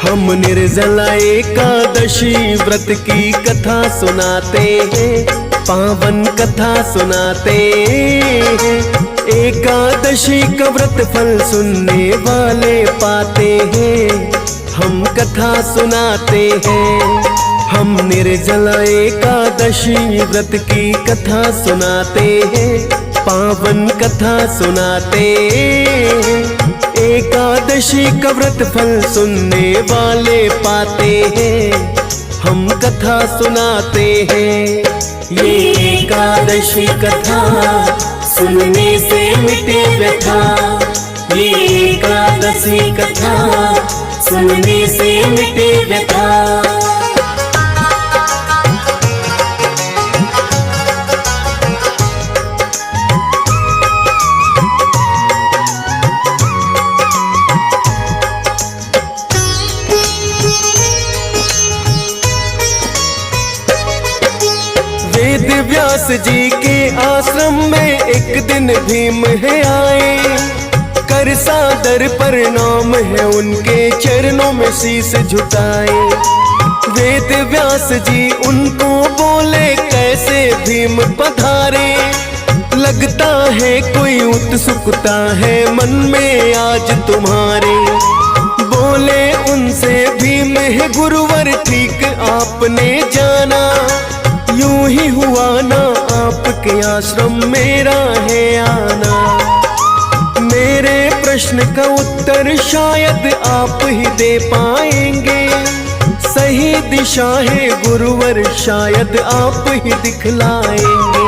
हम निर्जला एकादशी व्रत की कथा सुनाते हैं, पावन कथा सुनाते हैं। एकादशी का व्रत फल सुनने वाले पाते हैं, हम कथा सुनाते हैं। हम निर्जला एकादशी व्रत की कथा सुनाते हैं, पावन कथा सुनाते हैं। एकादशी का व्रत फल सुनने वाले पाते हैं, हम कथा सुनाते हैं। ये एकादशी कथा सुनने से मिटे व्यथा, ये एकादशी कथा सुनने से मिटे व्यथा। वेद व्यास जी के आश्रम में एक दिन भीम है आए, कर सादर प्रणाम है उनके चरणों में शीश झुकाए। वेद व्यास जी उनको बोले कैसे भीम पधारे, लगता है कोई उत्सुकता है मन में आज तुम्हारे। बोले उनसे भीम है गुरुवर ठीक आपने जाना, यूं ही हुआ ना आपके आश्रम मेरा है आना। मेरे प्रश्न का उत्तर शायद आप ही दे पाएंगे, सही दिशा है गुरुवर शायद आप ही दिखलाएंगे।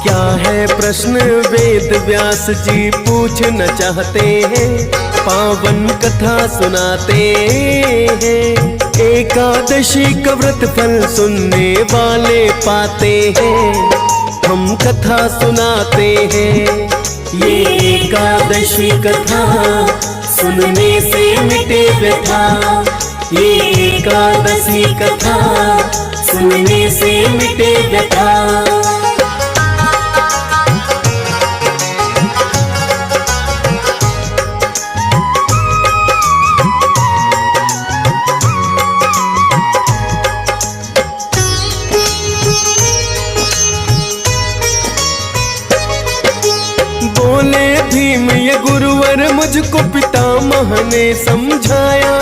क्या है प्रश्न वेद व्यास जी पूछना चाहते हैं, पावन कथा सुनाते हैं। एकादशी का व्रत फल सुनने वाले पाते हैं, हम कथा सुनाते हैं। ये एकादशी कथा सुनने से मिटे व्यथा, ये एकादशी कथा सुनने से मिटे व्यथा। बोले भीम ये गुरुवर मुझको पितामह ने समझाया,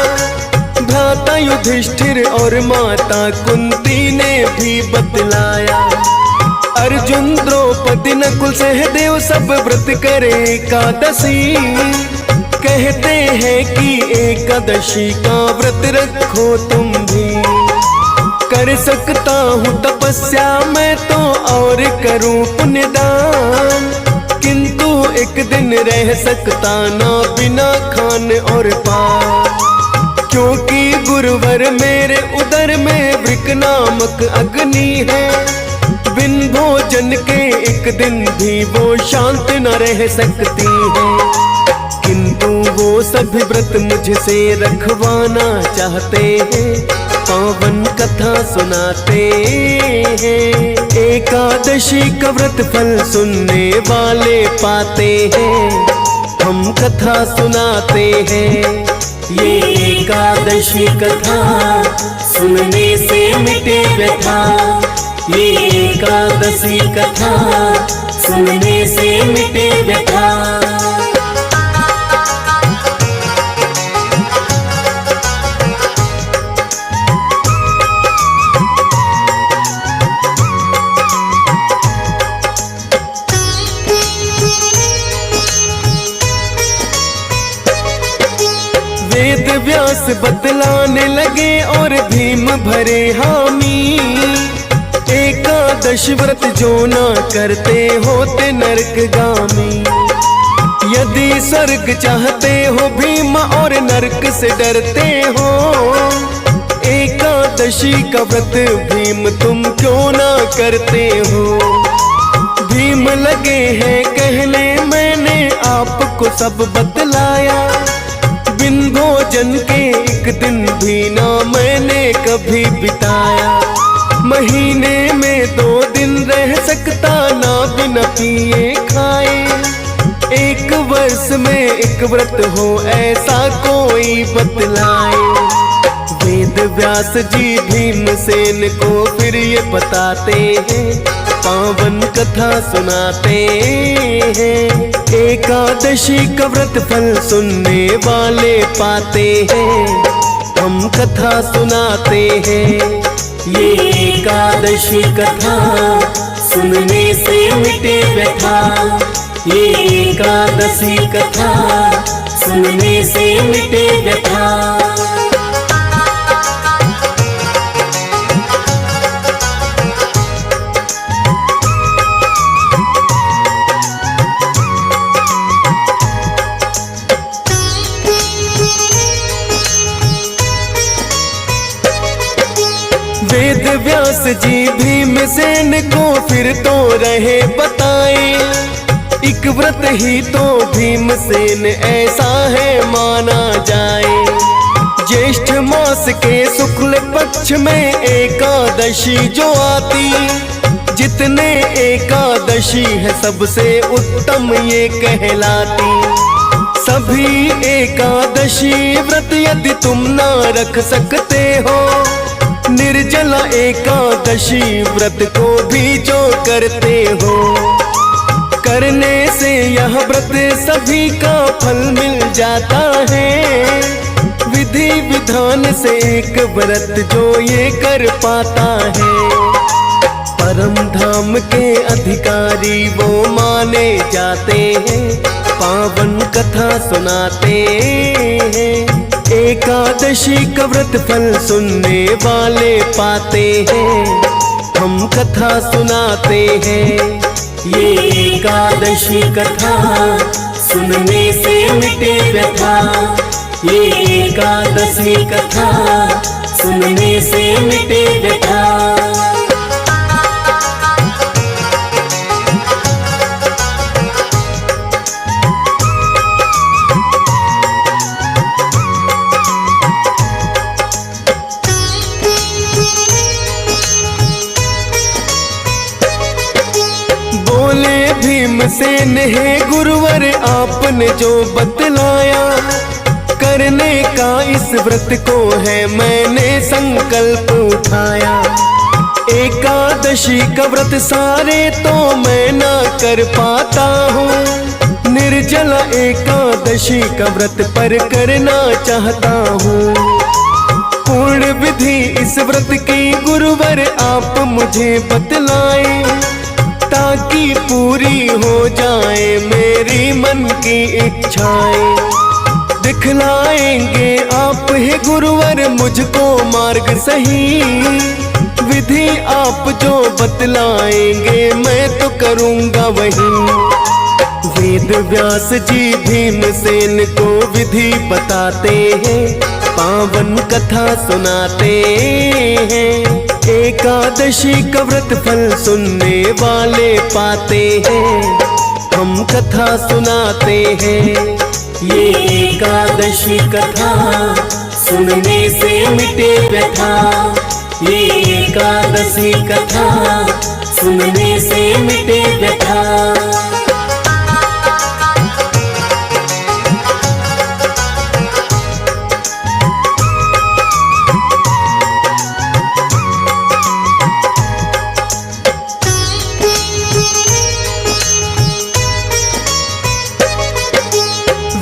भ्राता युधिष्ठिर और माता कुंती ने भी बतलाया। अर्जुन द्रौपदी नकुल सहदेव सब व्रत करे एकादशी, कहते हैं कि एकादशी का व्रत रखो तुम भी। कर सकता हूँ तपस्या मैं तो और करूँ पुण्यदान, किंतु एक दिन रह सकता ना बिना खान और पान। क्योंकि गुरुवर मेरे उदर में वृक नामक अग्नि है, बिन भोजन के एक दिन भी वो शांत न रह सकती है। किंतु वो सभी व्रत मुझसे रखवाना चाहते हैं, पावन कथा सुनाते हैं। एकादशी का व्रत फल सुनने वाले पाते हैं, हम कथा सुनाते हैं। ये एकादशी कथा सुनने से मिटे व्यथा, ये एकादशी कथा सुनने से मिटे व्यथा। वेद व्यास बतलाने लगे और भीम भरे हामी, एकादश व्रत जो ना करते होते नरकगामी। यदि स्वर्ग चाहते हो भीम और नरक से डरते हो, एकादशी का व्रत भीम तुम क्यों ना करते हो। भीम लगे हैं कहने मैंने आपको सब बतलाया, बिन भोजन के एक दिन भी ना मैंने कभी बिताया। महीने में 2 दिन रह सकता ना बिना पिए खाए, एक वर्ष में एक व्रत हो ऐसा कोई बतलाए। व्यास जी भीमसेन को फिर ये बताते हैं, पावन कथा सुनाते हैं। एकादशी का व्रत फल सुनने वाले पाते हैं, हम कथा सुनाते हैं। ये एकादशी कथा सुनने से मिटे व्यथा, ये एकादशी कथा सुनने से मिटे व्यथा। वेद व्यास जी भीमसेन को फिर तो रहे बताए, एक व्रत ही तो भीमसेन ऐसा है माना जाए। ज्येष्ठ मास के शुक्ल पक्ष में एकादशी जो आती, जितने एकादशी है सबसे उत्तम ये कहलाती। सभी एकादशी व्रत यदि तुम ना रख सकते हो, निर्जला एकादशी व्रत को भी जो करते हो, करने से यह व्रत सभी का फल मिल जाता है। विधि विधान से एक व्रत जो ये कर पाता है, परम धाम के अधिकारी वो माने जाते हैं, पावन कथा सुनाते हैं। एकादशी का व्रत फल सुनने वाले पाते हैं, हम कथा सुनाते हैं। ये एकादशी कथा सुनने से मिटे व्यथा, ये एकादशी कथा सुनने से मिटे व्यथा। भीमसेन है गुरुवर आपने जो बतलाया, करने का इस व्रत को है मैंने संकल्प उठाया। एकादशी का व्रत सारे तो मैं ना कर पाता हूँ, निर्जला एकादशी का व्रत पर करना चाहता हूँ। पूर्ण विधि इस व्रत की गुरुवर आप मुझे बतलाए, ताकि पूरी हो जाए मेरी मन की इच्छाएं। दिखलाएंगे आप ही गुरुवर मुझको मार्ग सही, विधि आप जो बतलाएंगे मैं तो करूँगा वही। वेद व्यास जी भीमसेन को विधि बताते हैं, पावन कथा सुनाते हैं। एकादशी का व्रत फल सुनने वाले पाते हैं, हम कथा सुनाते हैं। ये एकादशी कथा सुनने से मिटे व्यथा, ये एकादशी कथा सुनने से मिटे व्यथा।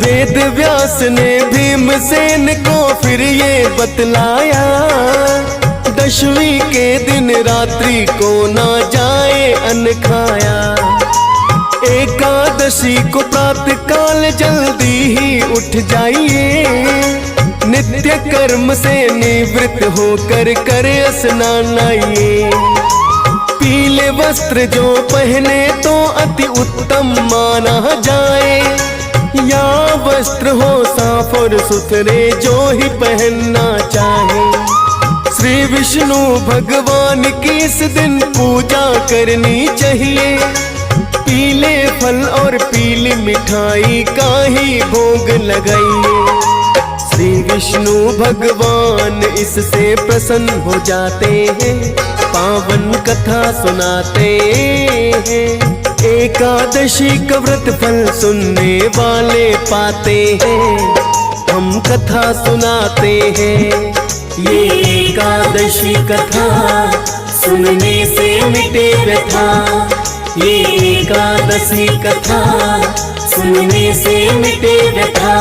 वेद व्यास ने भीमसेन को फिर ये बतलाया, दशवीं के दिन रात्रि को ना जाए अन्न खाया। एकादशी को प्रातः काल जल्दी ही उठ जाइए, नित्य कर्म से निवृत्त होकर करे स्नान आइए। पीले वस्त्र जो पहने तो अति उत्तम माना जाए, या वस्त्र हो साफ और सुथरे जो ही पहनना चाहे। श्री विष्णु भगवान की इस दिन पूजा करनी चाहिए, पीले फल और पीली मिठाई का ही भोग लगाइए। श्री विष्णु भगवान इससे प्रसन्न हो जाते हैं, पावन कथा सुनाते हैं। एकादशी का व्रत फल सुनने वाले पाते हैं, हम कथा सुनाते हैं। ये एकादशी कथा सुनने से मिटे व्यथा। ये एकादशी कथा सुनने से मिटे व्यथा।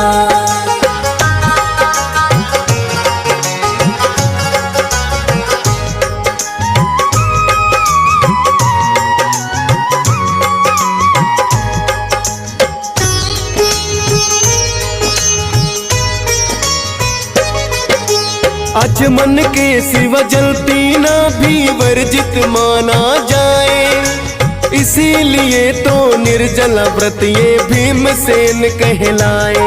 आज मन के सिवा जलती ना भी वर्जित माना जाए, इसीलिए तो निर्जला व्रत ये भीमसेन कहलाए।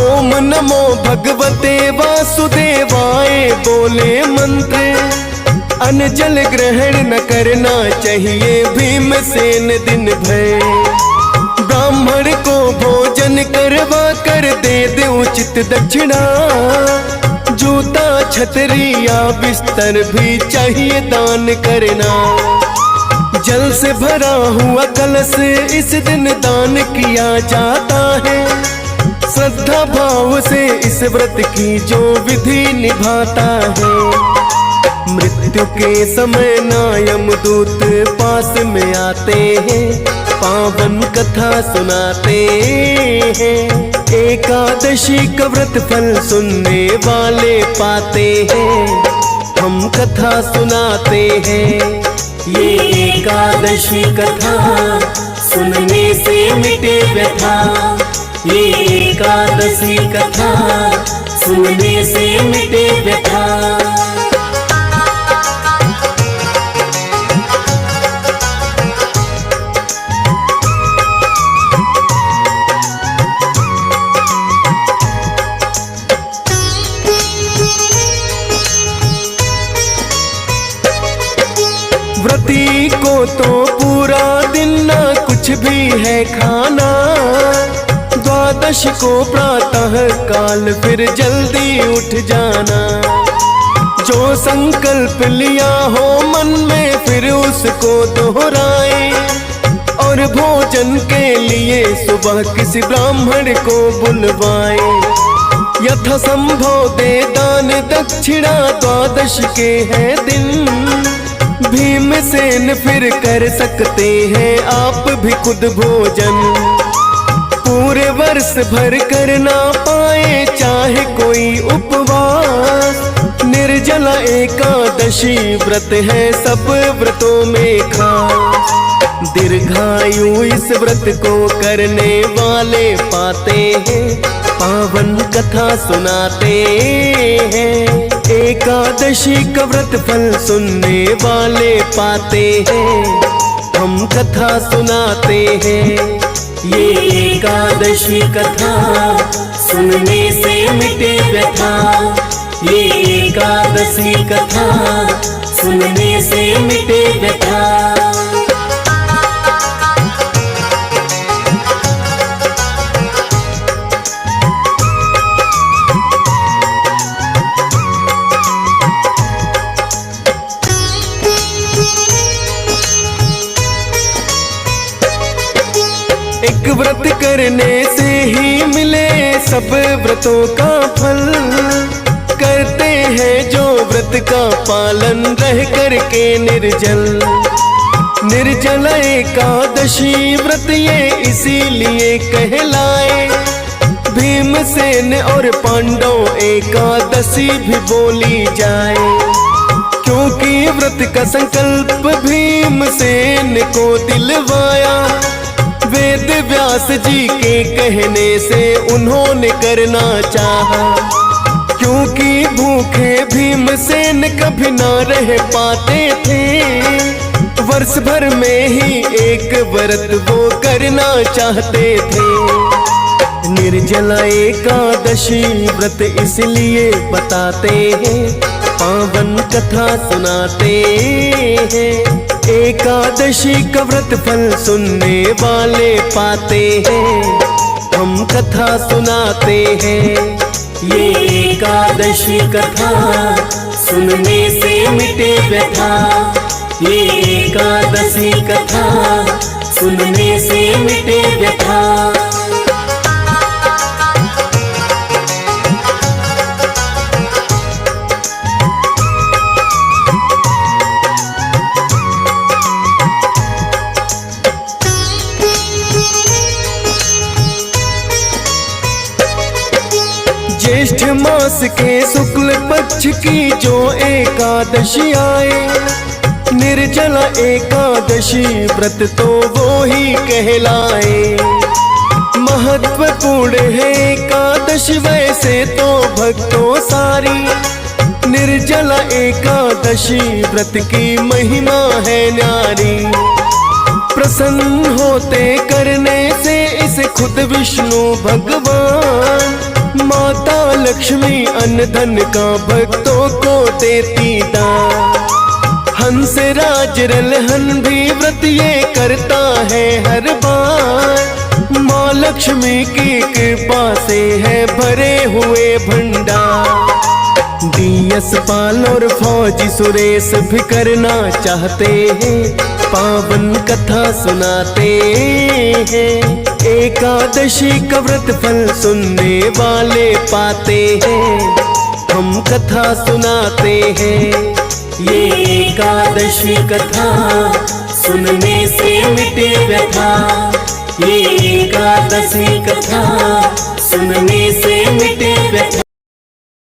ओम नमो भगवते वासुदेवाय बोले मंत्र, अन्न जल ग्रहण न करना चाहिए भीमसेन दिन भर। ब्राह्मण को भोजन करवा कर दे दे उचित दक्षिणा, जूता छतरी या बिस्तर भी चाहिए दान करना। जल से भरा हुआ कलश इस दिन दान किया जाता है, श्रद्धा भाव से इस व्रत की जो विधि निभाता है। मृत्यु के समय ना यमदूत पास में आते हैं, पावन कथा सुनाते हैं। एकादशी का व्रत फल सुनने वाले पाते हैं, हम कथा सुनाते हैं। ये एकादशी कथा सुनने से मिटे व्यथा। ये एकादशी कथा सुनने से मिटे व्यथा। व्रती को तो पूरा दिन ना कुछ भी है खाना, द्वादश को प्रातः काल फिर जल्दी उठ जाना। जो संकल्प लिया हो मन में फिर उसको दोहराए, और भोजन के लिए सुबह किसी ब्राह्मण को बुलवाए। यथा संभव दे दान दक्षिणा, द्वादश के है दिन भीमसेन फिर कर सकते हैं आप भी खुद भोजन। पूरे वर्ष भर कर ना पाए चाहे कोई उपवास, निर्जला एकादशी व्रत है सब व्रतों में खास। दीर्घायु इस व्रत को करने वाले पाते हैं, पावन कथा सुनाते हैं। एकादशी का व्रत फल सुनने वाले पाते हैं, हम कथा सुनाते हैं। ये एकादशी कथा सुनने से मिटे व्यथा। ये एकादशी कथा सुनने से मिटे व्यथा। एक व्रत करने से ही मिले सब व्रतों का फल, करते हैं जो व्रत का पालन रह करके निर्जल। निर्जल एकादशी व्रत ये इसीलिए कहलाए, भीमसेन और पांडव एकादशी भी बोली जाए। क्योंकि व्रत का संकल्प भीमसेन को दिलवाया, वेद व्यास जी के कहने से उन्होंने करना चाहा। क्योंकि भूखे भीमसेन कभी ना रह पाते थे, वर्ष भर में ही एक व्रत वो करना चाहते थे। निर्जला एकादशी व्रत इसलिए बताते हैं, पावन कथा सुनाते हैं। एकादशी का व्रत फल सुनने वाले पाते हैं, हम कथा सुनाते हैं। ये एकादशी कथा सुनने से मिटे व्यथा। ये एकादशी कथा सुनने से मिटे व्यथा। मास के शुक्ल पक्ष की जो एकादशी आए, निर्जला एकादशी व्रत तो वो ही कहलाए। महत्वपूर्ण है एकादशी वैसे तो भक्तों सारी, निर्जला एकादशी व्रत की महिमा है न्यारी। प्रसन्न होते करने से इसे खुद विष्णु भगवान, माता लक्ष्मी अन्न धन का भक्तों को देती दान। हंस राज रलहन भी व्रत ये करता है हर बार, माँ लक्ष्मी की कृपा से है भरे हुए भंडार। डीएस पाल और फौजी सुरेश भी करना चाहते हैं, पावन कथा सुनाते हैं। एकादशी का व्रत फल सुनने वाले पाते हैं, हम कथा सुनाते हैं। ये एकादशी कथा सुनने से मिटे व्यथा, ये एकादशी कथा सुनने से मिटे व्यथा।